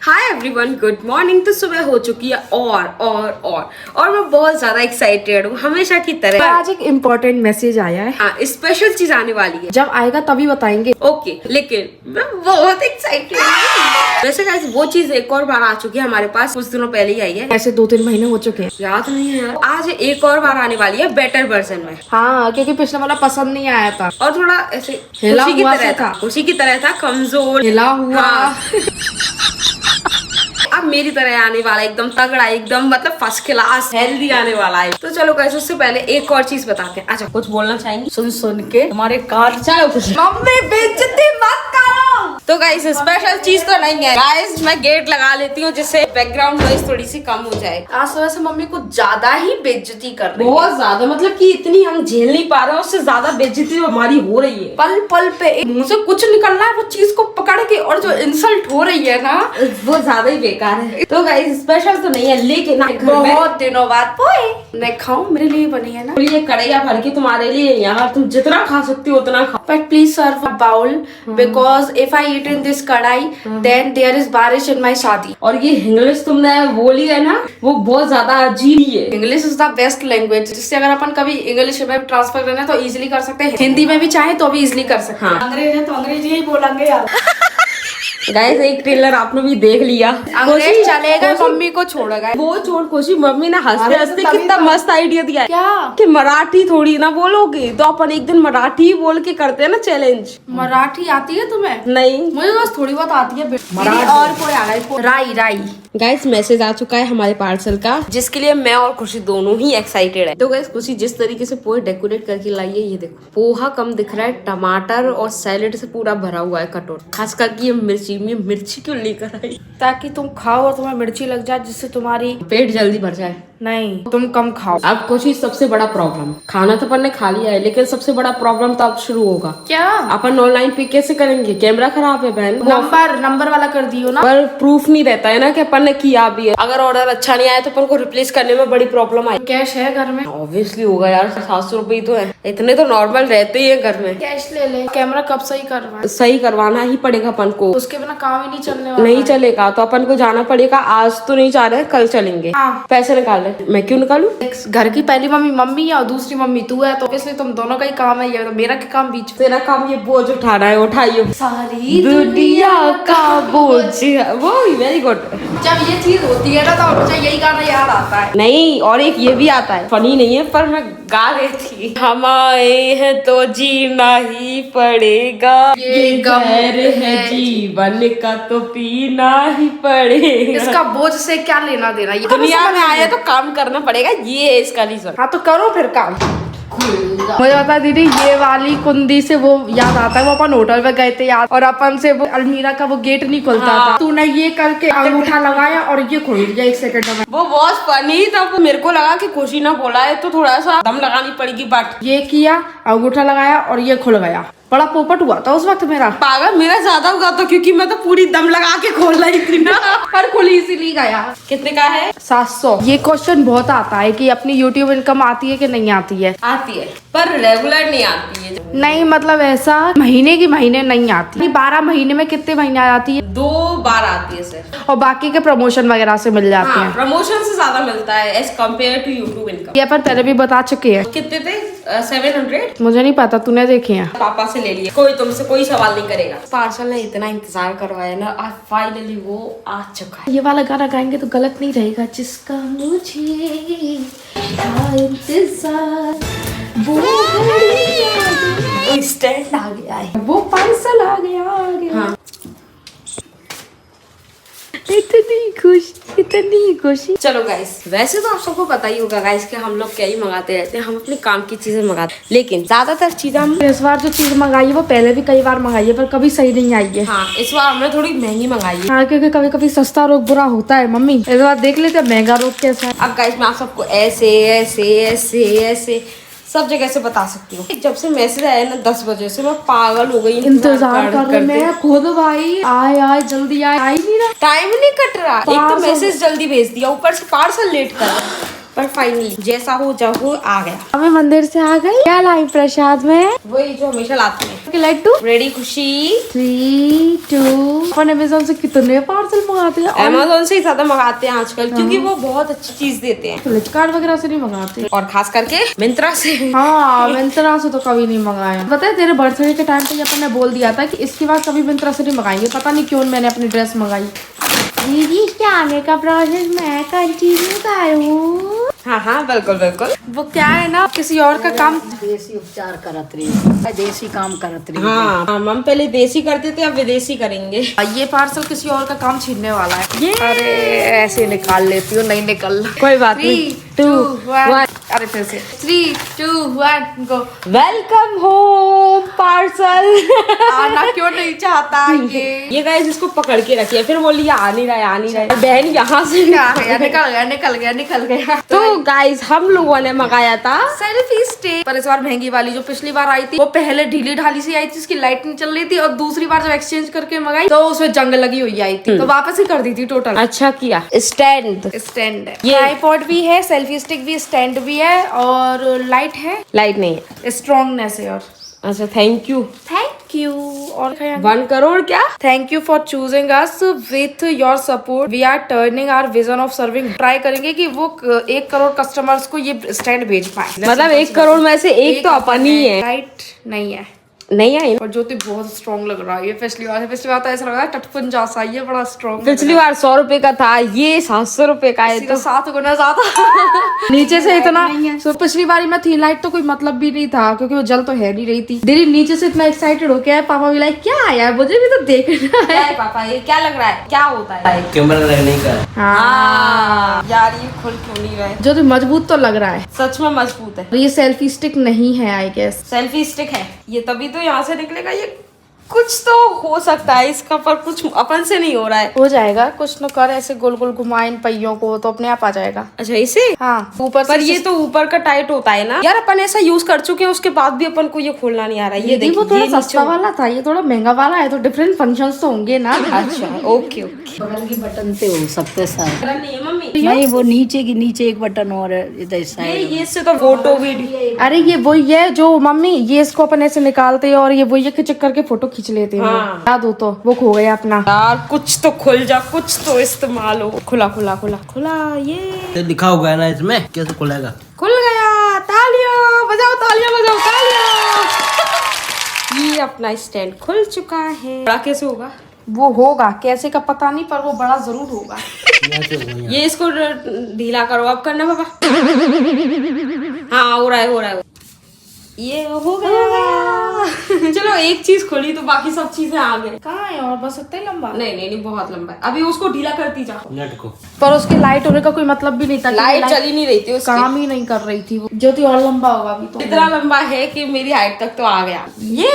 Hi everyone, good morning. तो सुबह हो चुकी है और मैं बहुत ज्यादा एक्साइटेड हूँ हमेशा की तरह। आज एक इम्पोर्टेंट मैसेज आया है। हाँ, स्पेशल चीज आने वाली है। जब आएगा तभी बताएंगे। ओके, लेकिन मैं बहुत एक्साइटेड हूँ। वैसे गाइस वो चीज एक और बार आ चुकी है हमारे पास, कुछ दिनों पहले ही आई है। ऐसे 2-3 महीने हो चुके हैं। याद नहीं है यार। आज एक और बार आने वाली है बेटर वर्जन में। हाँ, क्योंकि पिछले वाला पसंद नहीं आया था और थोड़ा ऐसे हिला खुशी की हुआ तरह था। खुशी की तरह था, कमजोर हिला हुआ। हाँ। अब मेरी तरह आने वाला एकदम तगड़ा, एकदम मतलब फर्स्ट क्लास हेल्दी आने वाला है। तो चलो गाइस, उससे पहले एक और चीज बताते हैं। अच्छा, कुछ बोलना चाहेंगे? सुन के हमारे कार चलो कुछ मम्मी बेइज्जती मत करो। तो गाइस स्पेशल चीज तो नहीं है गाइस, मैं गेट लगा लेती हूँ जिससे बैकग्राउंड नॉइज थोड़ी सी कम हो जाए। आज सुबह से मम्मी कुछ ज्यादा ही बेइज्जती कर रही है। बहुत ज्यादा, मतलब कि इतनी हम झेल नहीं पा रहे हैं, उससे ज्यादा बेइज्जती हमारी हो रही है। पल पल पे मुंह से कुछ निकल रहा है, वो चीज को पकड़ के, और जो इंसल्ट हो रही है ना, वो ज्यादा ही बेकार है। तो गाइस स्पेशल तो नहीं है, लेकिन बहुत दिनों बाद पोए मैं खाऊं, मेरे लिए बनी है ना। ये कढ़ैया भर के तुम्हारे लिए यहाँ, तुम जितना खा सकती हो उतना खाओ। But please serve a bowl because if I eat in this कढ़ाई then there is बारिश in my शादी। और ये इंग्लिश तुमने बोली है ना, वो बहुत ज्यादा अजीब ही है। English is the best language, जिससे अगर अपन कभी इंग्लिश में ट्रांसफर करना है तो इजीली कर सकते हैं, हिंदी में भी चाहे तो भी इजीली कर सकते हैं। हाँ। अंग्रेज है तो अंग्रेजी ही बोलेंगे यार। गाइस एक ट्रेलर आपने भी देख लिया। अंग्रेज चलेगा, मम्मी को छोड़ेगा। वो छोड़ खुशी, मम्मी ने हंसते अरे हंसते तो तभी कितना तो- मस्त आइडिया दिया है क्या? कि मराठी थोड़ी ना बोलोगे, तो अपन एक दिन मराठी ही बोल के करते हैं ना चैलेंज। मराठी आती है तुम्हें? नहीं, मुझे बस थोड़ी बहुत आती है। मराठी। और कोई आ रहा है? राई राई। गाइस मैसेज आ चुका है हमारे पार्सल का, जिसके लिए मैं और खुशी दोनों ही एक्साइटेड है। तो गाइस खुशी जिस तरीके से पोहे डेकोरेट करके लाई है, ये देखो पोहा कम दिख रहा है, टमाटर और सैलेड से पूरा भरा हुआ है कटोरा। खास करके ये मिर्ची क्यों लेकर आई? ताकि तुम खाओ और तुम्हें मिर्ची लग जाए, जिससे तुम्हारी पेट जल्दी भर जाए। नहीं, तुम कम खाओ। अब खुशी सबसे बड़ा प्रॉब्लम, खाना तो अपन ने खा लिया है, लेकिन सबसे बड़ा प्रॉब्लम तो अब शुरू होगा। क्या? अपन ऑनलाइन पे कैसे करेंगे? कैमरा खराब है बहन। नंबर वाला कर दियो ना। पर प्रूफ नहीं रहता है ना कि अपन ने किया भी है। अगर ऑर्डर अच्छा नहीं आया तो अपन को रिप्लेस करने में बड़ी प्रॉब्लम आई। कैश है घर में? ऑब्वियसली होगा यार, 700 रुपए तो है, इतने तो नॉर्मल रहते ही है घर में। कैश ले ले। कैमरा कब सही करवाए? सही करवाना ही पड़ेगा अपन को, उसके बिना काम ही नहीं चलने वाला। नहीं चलेगा तो अपन को जाना पड़ेगा। आज तो नहीं जा रहे, कल चलेंगे। हाँ। पैसे निकाल ले। मैं क्यों निकालू? घर की पहली मम्मी या दूसरी मम्मी तू है, तो इसलिए तुम दोनों का ही काम है। ये तो मेरा क्या काम बीच में? तेरा काम ये बोझ उठाना है, उठाइयो। सारी दुनिया का बोझ, वो वेरी गुड। जब ये चीज होती है ना तो मुझे यही गाना याद आता है। नहीं, और एक ये भी आता है, फनी नहीं है पर मैं गा रही थी। हम आए हैं तो जीना ही पड़ेगा, ये गैर है जीवन का तो पीना ही पड़ेगा। इसका बोझ से क्या लेना देना? ये दुनिया में आया तो काम करना पड़ेगा, ये है इसका रीजन। हाँ तो करो फिर काम। मुझे बता दीदी, ये वाली कुंदी से वो याद आता है, वो अपन होटल में गए थे याद, और अपन से वो अलमीरा का वो गेट नहीं खुलता था, तूने ये करके अंगूठा लगाया और ये खोल दिया 1 सेकंड में। वो बहुत फनी था। वो मेरे को लगा कि खुशी ना बोला है तो थोड़ा सा दम लगानी पड़ेगी, बट ये किया, अंगूठा लगाया और ये खुल गया। बड़ा पोपट हुआ था उस वक्त मेरा। पागल, मेरा ज्यादा हुआ था क्योंकि मैं तो पूरी दम लगा के खोल रही थी ना। पर खुल इसीलिए गया। कितने का है? 700। ये क्वेश्चन बहुत आता है कि अपनी यूट्यूब इनकम आती है कि नहीं आती है। आती है पर रेगुलर नहीं आती है। नहीं मतलब ऐसा महीने की महीने नहीं आती। 12 महीने में कितने महीने आती है? 2 बार आती है सर, और बाकी के प्रमोशन वगैरह से मिल जाते हैं। प्रमोशन से ज्यादा मिलता है as compare to YouTube income. ये अपन पहले भी बता चुके हैं। कितने थे? 700। मुझे नहीं पता, तूने देखे हैं? पापा से ले लिए, कोई तुमसे कोई सवाल नहीं करेगा। पार्सल ने इतना इंतजार करवाया ना, आज फाइनली वो आ चुका है। ये वाला गाना गाएंगे तो गलत नहीं रहेगा। जिसका मुझे था इंतजार, वो स्टैंड आ गया है, वो पार्सल आ गया। हाँ। इतनी खुशी। चलो गाइस, वैसे तो आप सबको पता ही होगा गाइस कि हम लोग क्या ही मंगाते रहते हैं, हम अपने काम की चीजें मंगाते हैं, लेकिन ज्यादातर चीजें हम इस बार जो चीज मंगाई है वो पहले भी कई बार मंगाई है, पर कभी सही नहीं आई है। हाँ, इस बार हमने थोड़ी महंगी मंगाई है। हाँ, क्योंकि कभी कभी सस्ता रोग बुरा होता है। मम्मी इस बार देख लेते हैं महंगा रोग कैसा है। अब गाइस मैं आप सबको ऐसे ऐसे ऐसे ऐसे सब जगह से बता सकती हूँ। जब से मैसेज आया ना 10 बजे से, मैं पागल हो गई इंतजार कर रही मैं खुद भाई। आए जल्दी आए, आई नहीं रहा। टाइम नहीं कट रहा। एक तो मैसेज जल्दी भेज दिया, ऊपर से पार्सल लेट कर रहा। पर फाइनली जैसा हो जब हो आ गया। हमें मंदिर से आ गई। क्या लाई प्रसाद में? वही जो हमेशा लाते हैं, लड्डू। रेडी खुशी। 3, 2 अपन अमेज़न से कितने पार्सल मंगाते हैं? अमेज़न से ही ज्यादा मंगाते हैं आजकल, क्योंकि वो बहुत अच्छी चीज देते हैं। फ्लिपकार्ट वगैरह से नहीं मंगाते, और खास करके मिंत्रा से। हाँ मिंत्रा से तो कभी नहीं मंगाया। पता है तेरे बर्थडे के टाइम पे अपन ने बोल दिया था कि इसके बाद कभी मिंत्रा से नहीं मंगाएंगे। पता नहीं क्यों मैंने अपनी ड्रेस मंगाई। दीदी इसके आने का प्रोसेस मैं कंटिन्यू करूँ? हाँ बिल्कुल बिल्कुल। वो क्या है ना, किसी और का काम। देसी उपचार करत रही, देसी काम करत रही। हाँ हम पहले देसी करते थे, अब विदेशी करेंगे। ये पार्सल किसी और का काम छीनने वाला है। अरे ऐसे निकाल लेती हूँ, नहीं निकल। कोई बात नहीं। 3, 2, 1 अरे फिर से 3, 2, 1 गो। Welcome home parcel. आना क्यों नहीं चाहता ये गाइस इसको पकड़ के रखिए, फिर बोलिए आ नहीं रहा है, आ नहीं रहा है। बहन यहाँ से निकल गया। तो गाइस हम लोगों ने मंगाया था सेल्फी स्टिक, पर इस बार महंगी वाली। जो पिछली बार आई थी वो पहले ढीली ढाली सी आई थी, उसकी लाइट नहीं चल रही थी। और दूसरी बार जब एक्सचेंज करके मंगाई तो उसमें जंग लगी हुई आई थी, तो वापस ही कर दी थी टोटल। अच्छा किया। स्टैंड है, ये ट्राइपॉड भी है, सेल्फी स्टिक भी, स्टैंड भी है और लाइट है। लाइट नहीं है, स्ट्रॉन्गनेस है। और अच्छा थैंक यू और 1 करोड़ क्या। Thank you for choosing us with your support we are turning our vision of serving. Try करेंगे कि वो 1 करोड़ कस्टमर्स को ये स्टैंड भेज पाए। मतलब 1 करोड़ में से एक तो अपन ही है। राइट नहीं है, नहीं आई। और ज्योति बहुत स्ट्रॉन्ग लग रहा है। ये पिछली बार तो ऐसा लग रहा है टटपुन जैसा, ये बड़ा स्ट्रॉन्ग। पिछली बार 100 रुपए का था, ये 700 रुपए का है, तो 7 गुना ज्यादा। नीचे से इतना तो पिछली बारी में थी लाइट तो कोई मतलब भी नहीं था, क्योंकि वो जल तो है नहीं रही थी। दीदी नीचे से इतना एक्साइटेड हो गया है। पापा भी लाइक क्या आया है, मुझे भी तो देखना है। क्या है पापा, ये क्या लग रहा है, क्या होता है? कैमरा लगने का। हाँ यार ये खुल क्यों नहीं रहा है? जो तो मजबूत तो लग रहा है, सच में मजबूत है। ये सेल्फी स्टिक नहीं है आई गेस। सेल्फी स्टिक है ये, तभी तो यहाँ से निकलेगा। ये कुछ तो हो सकता है इसका, पर कुछ अपन से नहीं हो रहा है। हो जाएगा, कुछ न कर ऐसे गोल गोल घुमाए इन पहियों को तो अपने आप आ जाएगा। अच्छा इसे हाँ ऊपर पर ये तो ऊपर का टाइट होता है ना यार। अपन ऐसा यूज कर चुके हैं, उसके बाद भी अपन को ये खोलना नहीं आ रहा है। ये देखिए वो थोड़ा सस्ता वाला था, ये थोड़ा महंगा वाला है, तो डिफरेंट फंक्शंस तो होंगे ना। अच्छा ओके ओके। बगल की बटन से हो सकते सारे। नहीं है मम्मी, नहीं वो नीचे की नीचे एक बटन और है इधर साइड। ये इससे तो फोटो वीडियो। अरे ये वही है जो मम्मी, ये इसको अपन ऐसे निकालते हैं और ये वही खिचक करके फोटो खींच लेते हैं। हाँ। याद हो तो वो खो गया अपना। यार कुछ तो खुल जा, कुछ तो इस्तेमाल हो। खुला खुला खुला खुला, ये लिखा हुआ है ना इसमें, कैसे खुलेगा? खुल गया। तालियां बजाओ, तालियां बजाओ, तालियां। ये अपना स्टैंड खुल चुका है। बड़ा कैसे होगा? वो होगा कैसे का पता नहीं, पर वो बड़ा जरूर होगा। ये इसको ढीला करो, अब करना पापा। हाँ हो रहा है, हो रहा है। ये हो गया। चलो एक चीज खुली तो बाकी सब चीजें आ गई। कहाँ है और बस इतना ही लंबा? नहीं बहुत लंबा है। अभी उसको ढीला करती जा। नेट को। पर उसके लाइट होने का कोई मतलब भी नहीं था। लाइट चली नहीं रही थी उसकी। काम ही नहीं कर रही थी वो। जो और लंबा होगा अभी तो। इतना लंबा है कि मेरी हाइट तक तो आ गया। ये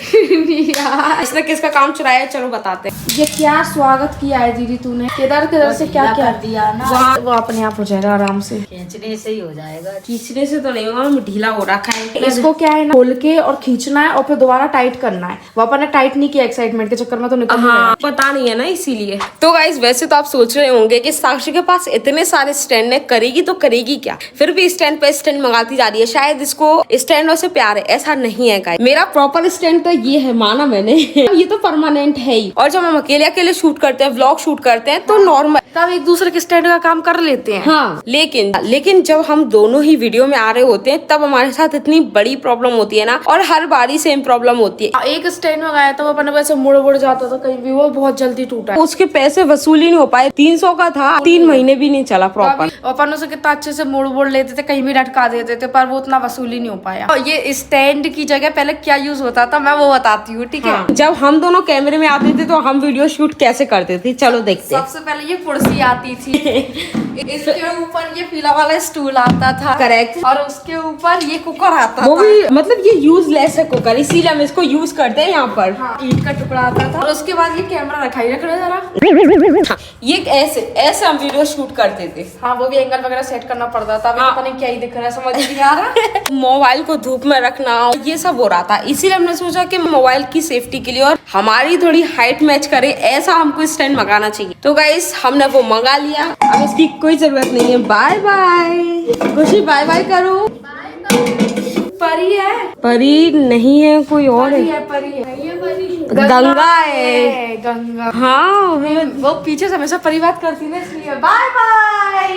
इसने किसका काम चुराया, चलो बताते हैं। ये क्या स्वागत किया है दीदी तूने? किधर से क्या क्या दिया ना, वो अपने आप हो जाएगा आराम से। खींचने से ही हो जाएगा। खींचने से तो नहीं होगा, ढीला हो रखा है। इसको क्या है ना, खोल के और खींचना है और फिर दोबारा टाइट करना है। वो अपन ने टाइट नहीं किया एक्साइटमेंट के चक्कर में, तो निकल हाँ पता नहीं है ना, इसीलिए। तो गाइस वैसे तो आप सोच रहे होंगे कि साक्षी के पास इतने सारे स्टैंड है, करेगी तो करेगी क्या? फिर भी स्टैंड पे स्टैंड मंगाती जा रही है। शायद इसको स्टैंडों से प्यार है, ऐसा नहीं है गाइस। मेरा प्रॉपर स्टैंड तो ये है, माना मैंने। ये तो परमानेंट है ही। और जब हम अकेले अकेले शूट करते हैं, व्लॉग शूट करते हैं, तो नॉर्मल तब एक दूसरे के स्टैंड का काम कर लेते हैं। हाँ लेकिन जब हम दोनों ही वीडियो में आ रहे होते हैं, तब हमारे साथ इतनी बड़ी प्रॉब्लम होती है ना, और हर बारी सेम प्रॉब्लम होती है। एक स्टैंड मंगाया था, वो अपन वैसे मुड़ जाता था कहीं भी, वो बहुत जल्दी टूटा। उसके पैसे वसूल ही नहीं हो पाए। 300 का था, 3 महीने भी नहीं चला प्रॉपर। अपन उसे कितना अच्छे से मुड़ लेते थे, कहीं भी लटका देते थे, पर वो उतना वसूल ही नहीं हो पाया। और ये स्टैंड की जगह पहले क्या यूज होता था, मैं वो बताती हूँ, ठीक है? जब हम दोनों कैमरे में आते थे तो हम वीडियो शूट कैसे करते थे, चलो देखते हैं। सबसे पहले ये कुर्सी आती थी। इसके ऊपर ये पीला वाला स्टूल आता था। करेक्ट। और उसके ऊपर ये कुकर आता वो था। भी मतलब ये यूजलेस है कुकर, इसीलिए हम इसको यूज करते हैं यहाँ पर। हाँ, ईंट का टुकड़ा आता था। और उसके बाद ये कैमरा रखा ही रख रहे जरा। हाँ, ये ऐसे हम वीडियो शूट करते थे। हाँ वो भी एंगल वगैरह सेट करना पड़ता था। अभी हाँ। पता नहीं क्या ही दिख रहा है, समझ नहीं आ रहा। मोबाइल को धूप में रखना, ये सब हो रहा था। इसीलिए हमने सोचा सोचा कि मोबाइल की सेफ्टी के लिए और हमारी थोड़ी हाइट मैच करे ऐसा हमको स्टैंड मंगाना चाहिए। तो गाइस हमने वो मंगा लिया, अब इसकी कोई जरूरत नहीं है। बाय बाय खुशी, बाय बाय करो। परी है? परी नहीं है, कोई और है। परी है गंगा है। गंगा। हाँ वो पीछे से हमेशा परी बात करती है इसलिए बाय बाय।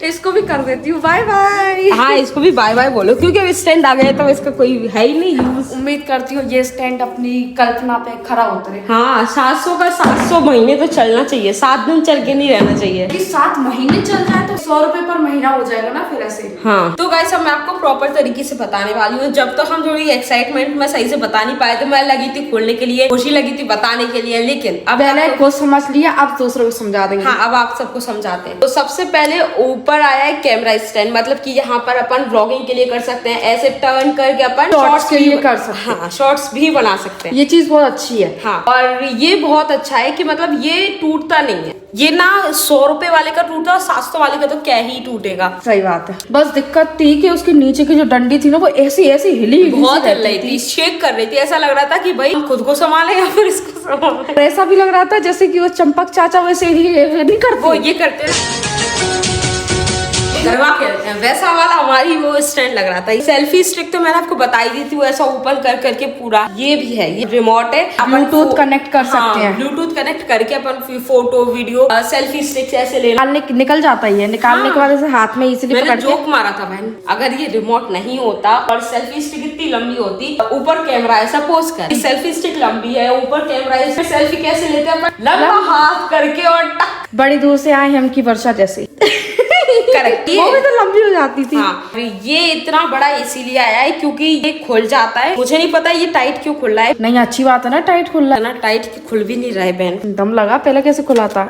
इसको भी कर देती हूँ बाय बाय। हाँ इसको भी बाय बाय बोलो, क्योंकि अब स्टैंड आ गया तो इसका कोई है ही नहीं यूज। उम्मीद करती हूँ ये स्टैंड अपनी कल्पना पे खरा उतरे। हाँ 700 का 700 महीने तो चलना चाहिए, 7 दिन चल के नहीं रहना चाहिए। कि 7 महीने चल जाए तो 100 रुपए पर महीना हो जाएगा ना फिर ऐसे। हाँ तो गाइस अब मैं आपको प्रॉपर तरीके से बताने वाली हूँ। जब तक हम थोड़ी एक्साइटमेंट में सही से बता नहीं पाए तो मैं लगी थी खोलने के लिए, खुशी लगी थी बताने के लिए, लेकिन अब पहले खुद समझ लिया, अब दूसरों को समझा देंगे। हाँ अब आप सबको समझाते हैं। तो सबसे पहले ऊपर आया है कैमरा स्टैंड, मतलब कि यहाँ पर अपन व्लॉगिंग के लिए कर सकते हैं, ऐसे टर्न करके अपन शॉर्ट्स के लिए कर सकते हैं। हाँ शॉर्ट्स भी बना सकते हैं। ये चीज बहुत अच्छी है। हाँ और ये बहुत अच्छा है कि मतलब ये टूटता नहीं है। ये ना 100 रुपए वाले का टूटा और 700 वाले का तो क्या ही टूटेगा। सही बात है। बस दिक्कत थी कि उसके नीचे की जो डंडी थी ना वो ऐसी ऐसी हिली बहुत हिल रही थी, शेक कर रही थी। ऐसा लग रहा था कि भाई खुद को संभाले या फिर इसको संभाले। ऐसा भी लग रहा था जैसे कि वो चंपक चाचा वैसे ही नहीं करते, वो ये करते ना गरबा खेलते हैं, वैसा वाला हमारी वो स्टैंड लग रहा था। सेल्फी स्टिक तो मैंने आपको बताई दी थी, वो ऐसा ओपन कर करके पूरा ये भी है, ये रिमोट है, ब्लूटूथ कनेक्ट कर सकते हैं। ब्लूटूथ कनेक्ट करके अपन फोटो वीडियो सेल्फी स्टिक से ऐसे लेना निकल जाता ही है, निकालने के बाद ऐसे हाथ में इजीली मैंने पकड़ के। जोक मारा था बहन, अगर ये रिमोट नहीं होता और सेल्फी स्टिक इतनी लंबी होती, ऊपर कैमरा है, सपोज कर सेल्फी स्टिक लंबी है, ऊपर कैमरा है, इसमें सेल्फी कैसे लेते हैं अपन? लंबा हाथ करके और टक। बड़ी दूर से आए हम की वर्षा जैसे। करेक्ट, वो भी तो लंबी हो जाती थी। हाँ, ये इतना बड़ा इसीलिए आया है क्योंकि ये खुल जाता है। मुझे नहीं पता ये टाइट क्यों खुल रहा है। नहीं अच्छी बात है ना, टाइट खुल रहा ना टाइट खुल भी नहीं रहा है बहन। दम लगा, पहले कैसे खुला था?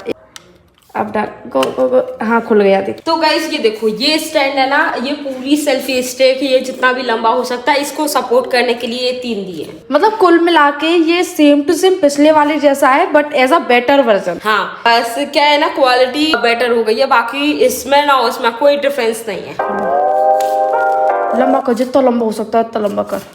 अब गो गो गो, हाँ खुल गया देख। तो गाइस ये देखो, ये स्टैंड है ना, ये पूरी सेल्फी स्टिक, ये जितना भी लंबा हो सकता है, इसको सपोर्ट करने के लिए ये 3 दिए। मतलब कुल मिला के ये सेम टू सेम पिछले वाले जैसा है, but as a better version. हाँ बस क्या है ना, क्वालिटी बेटर हो गई है, बाकी इसमें ना उसमें कोई डिफरेंस नहीं है। लंबा कर, जितना लंबा हो सकता है उतना लंबा कर।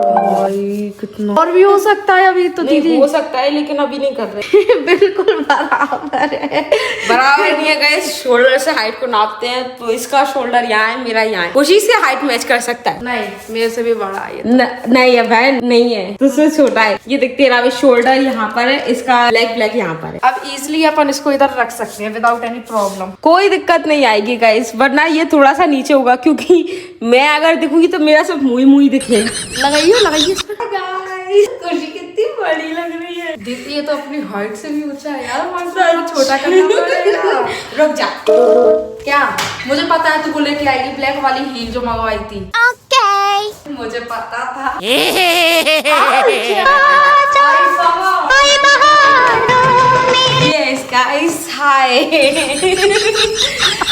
भाई कितना और भी हो सकता है अभी तो दीदी। हो सकता है लेकिन अभी नहीं कर रहे। बिल्कुल बराबर है। बराबर नहीं है गाइस, शोल्डर से हाइट को नापते हैं तो इसका शोल्डर यहाँ है, मेरा यहाँ है। खुशी से हाइट मैच कर सकता है। नहीं मेरे से भी बड़ा है नहीं है बहन, नहीं है, तुझसे छोटा है। ये देख तेरा भी शोल्डर यहाँ पर है, इसका लेग ब्लैक यहाँ पर है। अब इजिली अपन इसको इधर रख सकते हैं विदाउट एनी प्रॉब्लम। कोई दिक्कत नहीं आएगी गाइस, वरना ये थोड़ा सा नीचे होगा क्योंकि मैं अगर दिखूंगी तो मेरा सब मुंह दिखेगा। लगाइए खुशी कितनी बड़ी लग रही है दीदी, ये तो अपनी हाइट से भी ऊंचा है यार, हमारा छोटा करना पड़ेगा। रुक जा। क्या मुझे पता है तू को लेके आएगी ब्लैक वाली हील जो मंगवाई थी। ओके मुझे पता था। Yes guys, hi.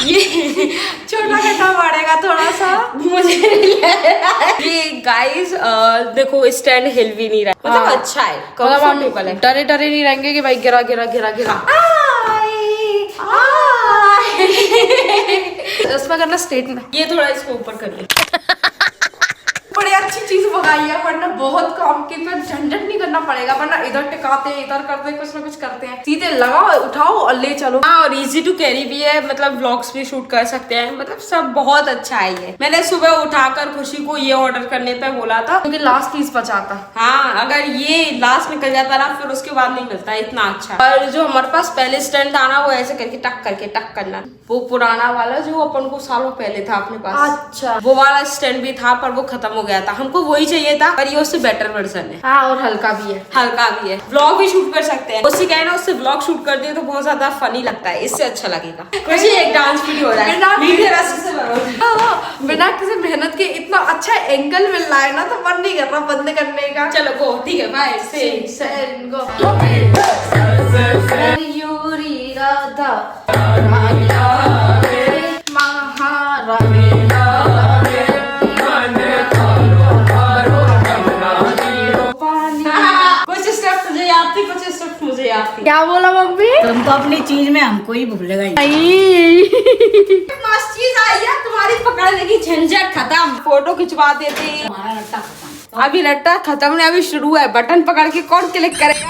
ये छोटा करना पड़ेगा थोड़ा सा मुझे ये गाइस देखो स्टैंड हिल भी नहीं रहा, मतलब अच्छा है, कंफर्टेबल है। डरे डरे नहीं रहेंगे कि भाई गिरा गिरा गिरा गिरा। इसमें करना स्ट्रेट में, ये थोड़ा इसको ऊपर कर ले। बड़ी अच्छी चीज मंगाई है, वरना बहुत काम के पर झंझट नहीं करना पड़ेगा, वरना इधर टिकाते इधर करते कुछ ना कुछ करते हैं। सीधे लगाओ उठाओ और ले चलो। हाँ और इजी टू कैरी भी है, मतलब व्लॉग्स भी शूट कर सकते हैं, मतलब सब बहुत अच्छा है ये। मैंने सुबह उठाकर खुशी को ये ऑर्डर करने पे बोला था क्योंकि लास्ट पीस बचा था। हाँ अगर ये लास्ट निकल जाता ना फिर उसके बाद नहीं मिलता, इतना अच्छा। और जो हमारे पास पहले स्टैंड था ना, वो ऐसे करके टक करना, वो पुराना वाला जो अपन को सालों पहले था अपने पास। अच्छा वो वाला स्टैंड भी था पर वो खत्म हो गया था, हमको वही चाहिए था, पर ये उससे बेटर वर्जन है। हाँ और हल्का भी है, हल्का भी है, व्लॉग भी शूट कर सकते हैं। उससे क्या है ना, उससे व्लॉग शूट कर दिए तो बहुत ज्यादा फनी लगता है, इससे अच्छा लगेगा। वैसे एक डांस वीडियो हो रहा है, बिना किसी मेहनत के इतना अच्छा एंगल मिल रहा है ना, तो मन नहीं कर रहा बंद करने का। चलो गो, ठीक है बाय। मयूरी राधा महारानी कुछ स्टेप तुझे याद थी, कुछ स्टेप मुझे याद थी। क्या बोला मम्मी? तुम तो अपनी चीज में हमको ही भूलेगा। मस्त चीज आई है, तुम्हारी पकड़ने की झंझट खत्म। फोटो खिंचवा देते। हमारा रट्टा खत्म। अभी रट्टा खत्म नहीं, अभी शुरू है। बटन पकड़ के कौन क्लिक करेगा?